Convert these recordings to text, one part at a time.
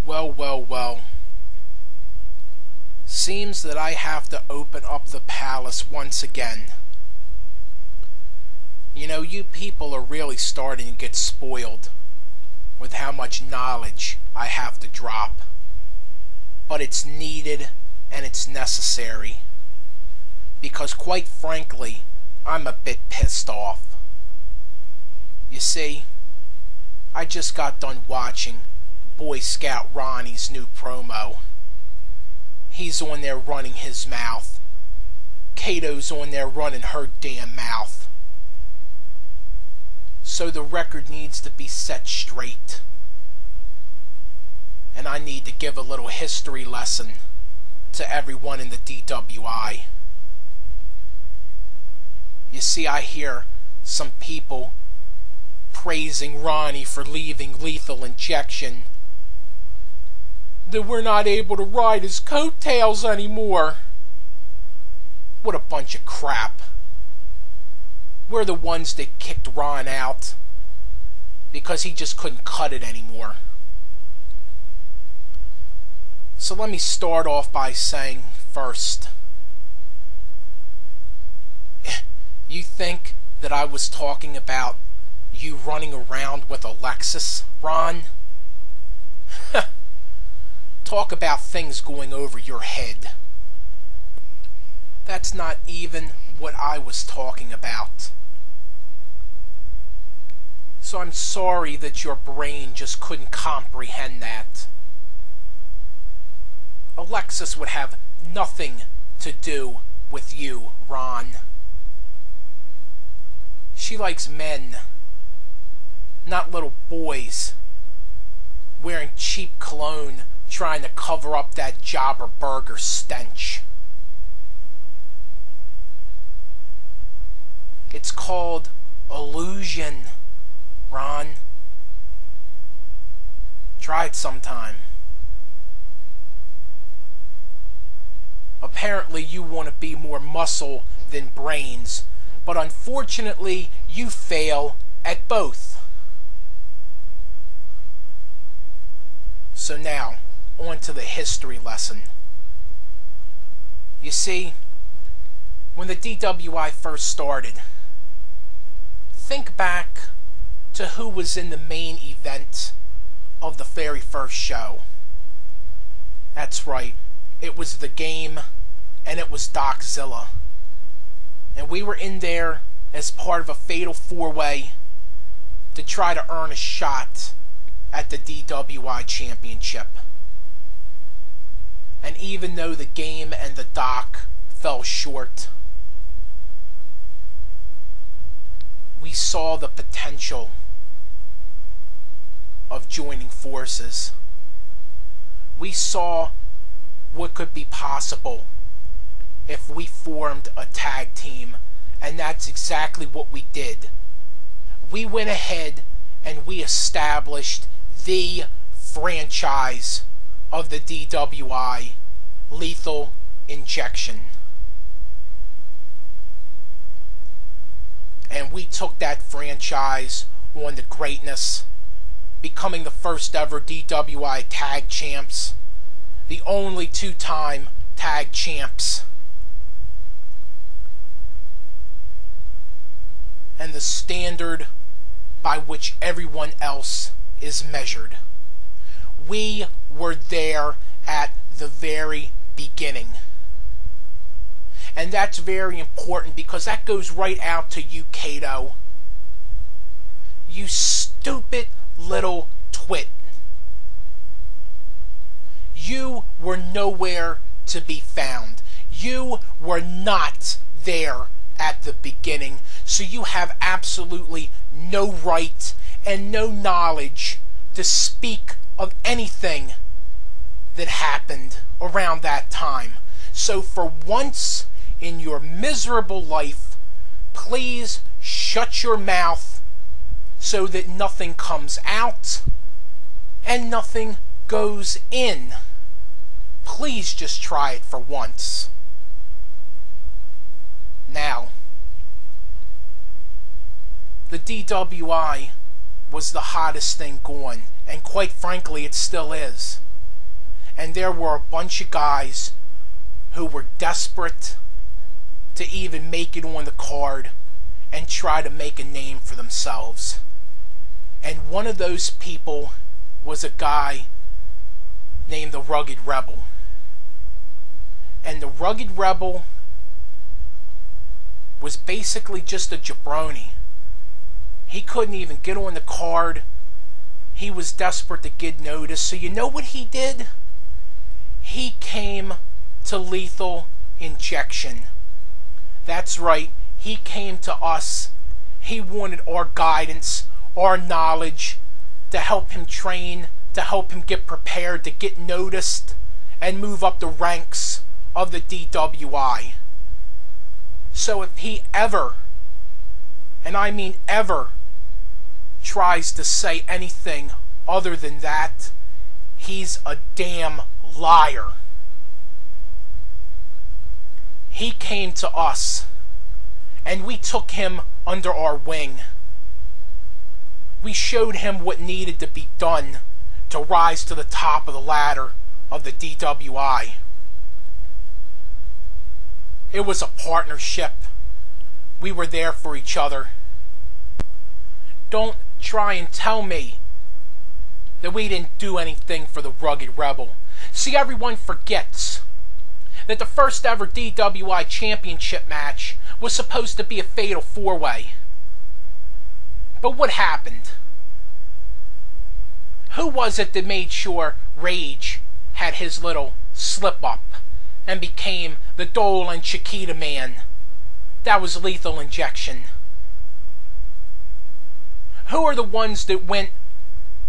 Well, well, well. Seems that I have to open up the palace once again. You know, you people are really starting to get spoiled with how much knowledge I have to drop. But it's needed and it's necessary. Because quite frankly, I'm a bit pissed off. You see, I just got done watching Boy Scout Ronnie's new promo. He's on there running his mouth. Kato's on there running her damn mouth. So the record needs to be set straight. And I need to give a little history lesson to everyone in the DWI. You see, I hear some people praising Ronnie for leaving Lethal Injection. That we're not able to ride his coattails anymore. What a bunch of crap. We're the ones that kicked Ron out because he just couldn't cut it anymore. So let me start off by saying first, you think that I was talking about you running around with a Lexus, Ron? Talk about things going over your head. That's not even what I was talking about. So I'm sorry that your brain just couldn't comprehend that. Alexis would have nothing to do with you, Ron. She likes men, not little boys, wearing cheap cologne, trying to cover up that jobber burger stench. It's called illusion, Ron. Try it sometime. Apparently you want to be more muscle than brains, but unfortunately you fail at both. So now, on to the history lesson. You see, when the DWI first started, think back to who was in the main event of the very first show. That's right, it was The Game, and it was Doczilla. And we were in there as part of a fatal four-way to try to earn a shot at the DWI Championship. And even though The Game and the Doc fell short, we saw the potential of joining forces. We saw what could be possible if we formed a tag team, and that's exactly what we did. We went ahead and we established the franchise of the DWI, Lethal Injection. And we took that franchise on to greatness, becoming the first ever DWI tag champs, the only two-time tag champs, and the standard by which everyone else is measured. We were there at the very beginning. And that's very important because that goes right out to you, Kato. You stupid little twit. You were nowhere to be found. You were not there at the beginning, so you have absolutely no right and no knowledge to speak of anything that happened around that time. So for once in your miserable life, please shut your mouth so that nothing comes out and nothing goes in. Please just try it for once. Now, the DWI was the hottest thing going, and quite frankly, it still is. And there were a bunch of guys who were desperate to even make it on the card and try to make a name for themselves. And one of those people was a guy named the Rugged Rebel. And the Rugged Rebel was basically just a jabroni. He couldn't even get on the card. He was desperate to get noticed. So you know what he did? He came to Lethal Injection. That's right. He came to us. He wanted our guidance, our knowledge, to help him train, to help him get prepared, to get noticed, and move up the ranks of the DWI. So if he ever, and I mean ever, tries to say anything other than that, he's a damn liar. He came to us, and we took him under our wing. We showed him what needed to be done to rise to the top of the ladder of the DWI. It was a partnership. We were there for each other. Don't try and tell me that we didn't do anything for the Rugged Rebel. See, everyone forgets that the first ever DWI championship match was supposed to be a fatal four-way. But what happened? Who was it that made sure Rage had his little slip-up and became the Dole and Chiquita man? That was Lethal Injection. Who are the ones that went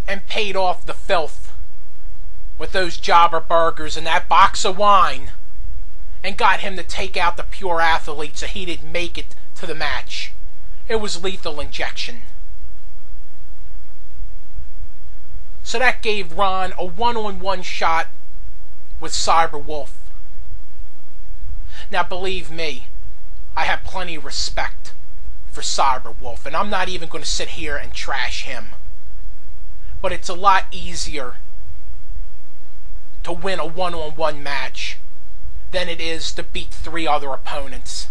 and paid off the filth with those jobber burgers and that box of wine and got him to take out the pure athlete so he didn't make it to the match? It was Lethal Injection. So that gave Ron a one-on-one shot with Cyberwolf. Now believe me, I have plenty of respect for Cyberwolf, and I'm not even going to sit here and trash him. But it's a lot easier to win a one-on-one match than it is to beat 3 other opponents.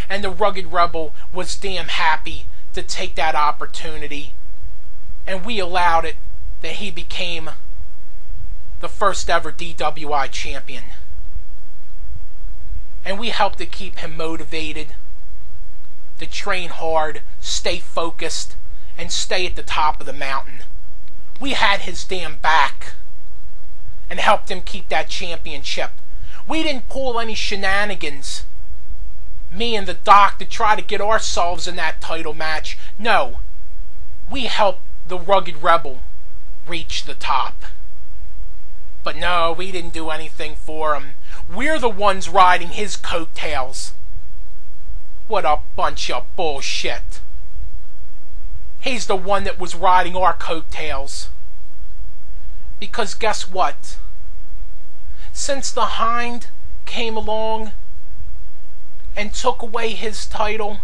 And the Rugged Rebel was damn happy to take that opportunity, and we allowed it that he became the first ever DWI champion. And we helped to keep him motivated, to train hard, stay focused, and stay at the top of the mountain. We had his damn back and helped him keep that championship. We didn't pull any shenanigans, me and the Doc, to try to get ourselves in that title match. No, we helped the Rugged Rebel reach the top. But no, we didn't do anything for him. We're the ones riding his coattails. What a bunch of bullshit. He's the one that was riding our coattails. Because guess what? Since the Hind came along and took away his title,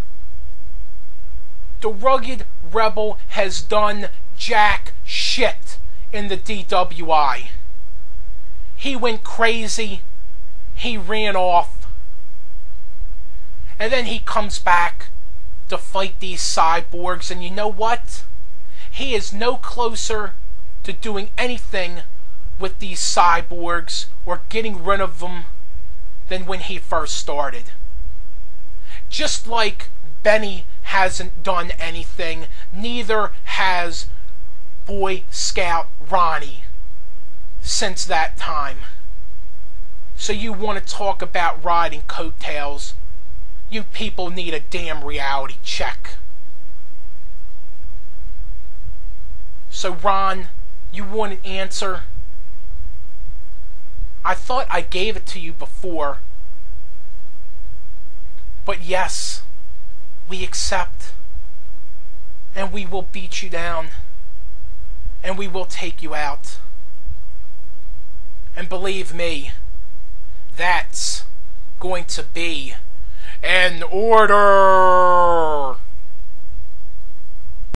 the Rugged Rebel has done jack shit in the DWI. He went crazy. He ran off. And then he comes back to fight these cyborgs, and you know what? He is no closer to doing anything with these cyborgs or getting rid of them than when he first started. Just like Benny hasn't done anything, neither has Boy Scout Ronnie since that time. So you want to talk about riding coattails? You people need a damn reality check. So Ron, you want an answer? I thought I gave it to you before. But yes, we accept. And we will beat you down. And we will take you out. And believe me, that's going to be an order.